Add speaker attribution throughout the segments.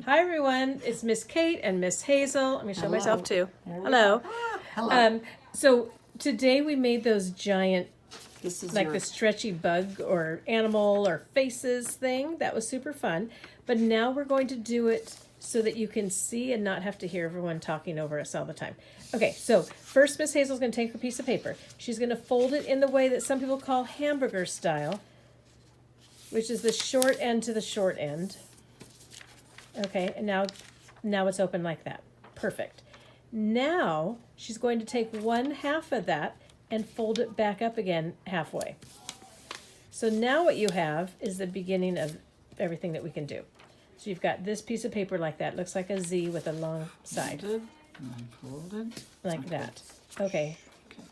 Speaker 1: Hi everyone, it's Miss Kate and Miss Hazel. Let me show myself too. Hello.
Speaker 2: Hello.
Speaker 1: So today we made those giant,
Speaker 2: This is
Speaker 1: like the stretchy bug or animal or faces thing. That was super fun. But now we're going to do it so that you can see and not have to hear everyone talking over us all the time. Okay, so first Miss Hazel's going to take a piece of paper. She's going to fold it in the way that some people call hamburger style, which is the short end to the short end. Okay, and now it's open like that. Perfect. Now she's going to take 1/2 of that and fold it back up again halfway. So now what you have is the beginning of everything that we can do. So you've got this piece of paper like that. Looks like a Z with a long side.
Speaker 2: Folded.
Speaker 1: Like that. Okay.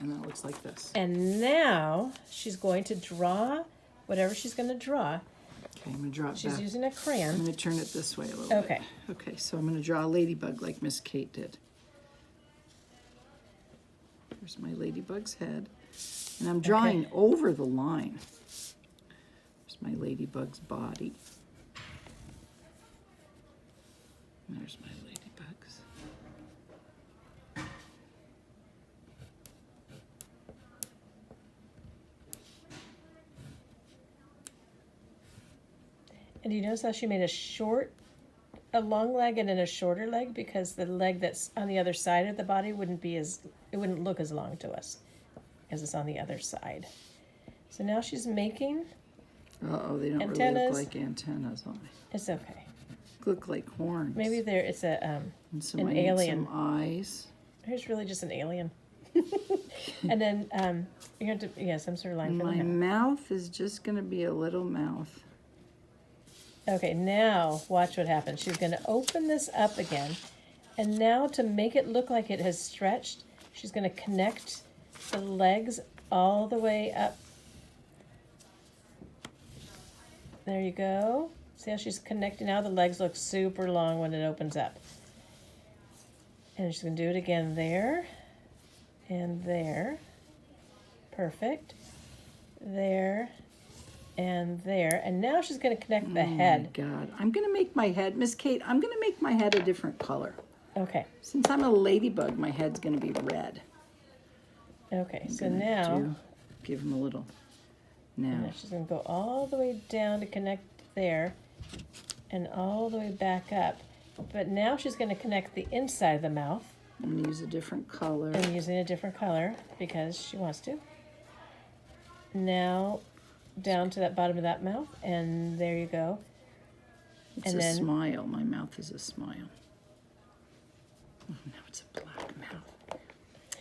Speaker 2: And that looks like this.
Speaker 1: And now she's going to draw whatever she's going to draw.
Speaker 2: Okay, I'm going to draw it
Speaker 1: She's
Speaker 2: back.
Speaker 1: using a
Speaker 2: I'm
Speaker 1: crayon.
Speaker 2: going to turn it this way a little
Speaker 1: Okay.
Speaker 2: bit. Okay, so I'm going to draw a ladybug like Miss Kate did. Here's my ladybug's head. And I'm drawing over the line. There's my ladybug's body. And there's my ladybugs.
Speaker 1: And do you notice how she made a long leg and then a shorter leg, because the leg that's on the other side of the body wouldn't look as long to us as it's on the other side. So now she's making
Speaker 2: Uh-oh, they don't really
Speaker 1: antennas.
Speaker 2: look like antennas on me.
Speaker 1: It's okay.
Speaker 2: Look like horns.
Speaker 1: Maybe it's
Speaker 2: And
Speaker 1: an alien.
Speaker 2: Some eyes.
Speaker 1: Here's really just an alien. And then you're going to some sort of line for
Speaker 2: My
Speaker 1: the mouth.
Speaker 2: mouth is just going to be a little mouth.
Speaker 1: Okay, now watch what happens. She's going to open this up again, and now to make it look like it has stretched, she's going to connect the legs all the way up. There you go. See how she's connecting now? The legs look super long when it opens up. And she's going to do it again there and there. Perfect. There and there. And now she's going to connect the head.
Speaker 2: Oh my God. I'm going to make my head, Miss Kate, I'm going to make my head a different color.
Speaker 1: Okay.
Speaker 2: Since I'm a ladybug, my head's going to be red.
Speaker 1: Okay, so now
Speaker 2: give him a little. Now.
Speaker 1: She's going to go all the way down to connect there and all the way back up. But now she's going to connect the inside of the mouth.
Speaker 2: I'm going to use a different color.
Speaker 1: And using a different color because she wants to. Now down to that bottom of that mouth, and there you go.
Speaker 2: It's a smile. My mouth is a smile. Oh, now it's a black mouth.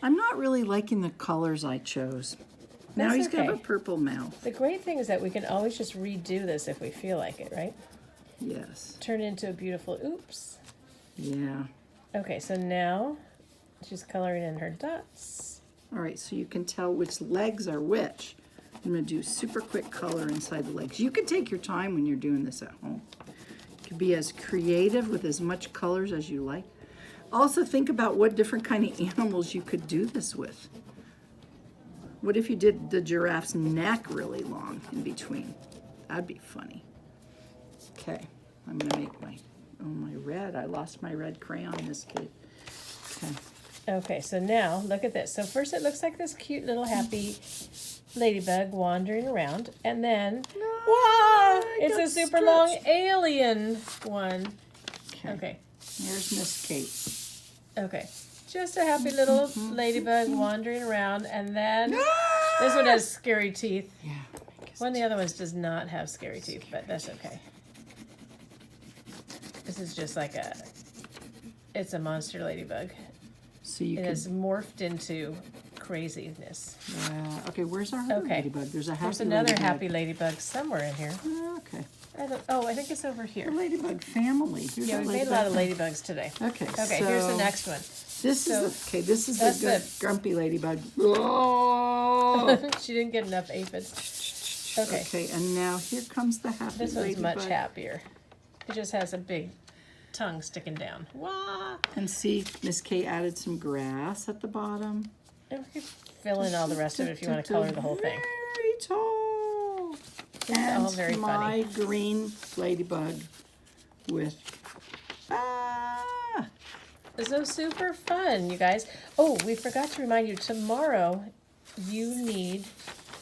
Speaker 2: I'm not really liking the colors I chose. Now he's got a purple mouth.
Speaker 1: The great thing is that we can always just redo this if we feel like it, right?
Speaker 2: Yes.
Speaker 1: Turn it into a beautiful oops.
Speaker 2: Yeah.
Speaker 1: Okay, so now she's coloring in her dots.
Speaker 2: All right, so you can tell which legs are which. I'm going to do super quick color inside the legs. You can take your time when you're doing this at home. You can be as creative with as much colors as you like. Also think about what different kind of animals you could do this with. What if you did the giraffe's neck really long in between? That'd be funny. Okay, I'm going to make my red. I lost my red crayon in this kit. Okay.
Speaker 1: Okay, so now look at this. So first it looks like this cute little happy ladybug wandering around, and then it's a super long alien one. Okay.
Speaker 2: Here's Miss Kate.
Speaker 1: Okay. Just a happy little ladybug wandering around, and then this one has scary teeth.
Speaker 2: Yeah.
Speaker 1: One of the other ones does not have scary teeth, but that's okay. This is just like it's a monster ladybug.
Speaker 2: So it
Speaker 1: has morphed into craziness.
Speaker 2: Yeah. Okay, where's our other ladybug? There's
Speaker 1: another happy ladybug somewhere in here.
Speaker 2: Okay.
Speaker 1: I think it's over here.
Speaker 2: The ladybug family. Here's
Speaker 1: we made a lot of ladybugs today.
Speaker 2: Okay.
Speaker 1: Okay, so here's the next one.
Speaker 2: This is the good grumpy ladybug. Oh!
Speaker 1: She didn't get enough aphids. Okay.
Speaker 2: Okay, and now here comes the happy
Speaker 1: This
Speaker 2: ladybug.
Speaker 1: one's much happier. It just has a big tongue sticking down. Wah!
Speaker 2: And see, Miss Kay added some grass at the bottom.
Speaker 1: And we can fill in all the rest of it if you want to color the whole thing.
Speaker 2: Very tall.
Speaker 1: It's all very
Speaker 2: my
Speaker 1: funny.
Speaker 2: green ladybug with
Speaker 1: So super fun, you guys. Oh, we forgot to remind you, tomorrow you need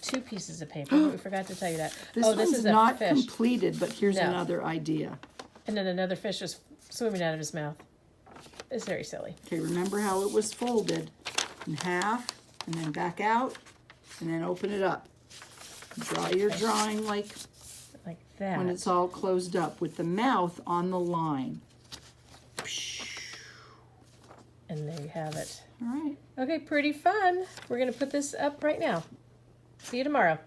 Speaker 1: 2 pieces of paper. We forgot to tell you that.
Speaker 2: This
Speaker 1: oh,
Speaker 2: one's
Speaker 1: this is a
Speaker 2: not
Speaker 1: fish.
Speaker 2: completed, but here's
Speaker 1: No.
Speaker 2: another idea.
Speaker 1: And then another fish was swimming out of his mouth. It's very silly.
Speaker 2: Okay, remember how it was folded in half, and then back out, and then open it up. Draw your drawing like
Speaker 1: that.
Speaker 2: when it's all closed up with the mouth on the line.
Speaker 1: And there you have it.
Speaker 2: All right.
Speaker 1: Okay, pretty fun. We're going to put this up right now. See you tomorrow.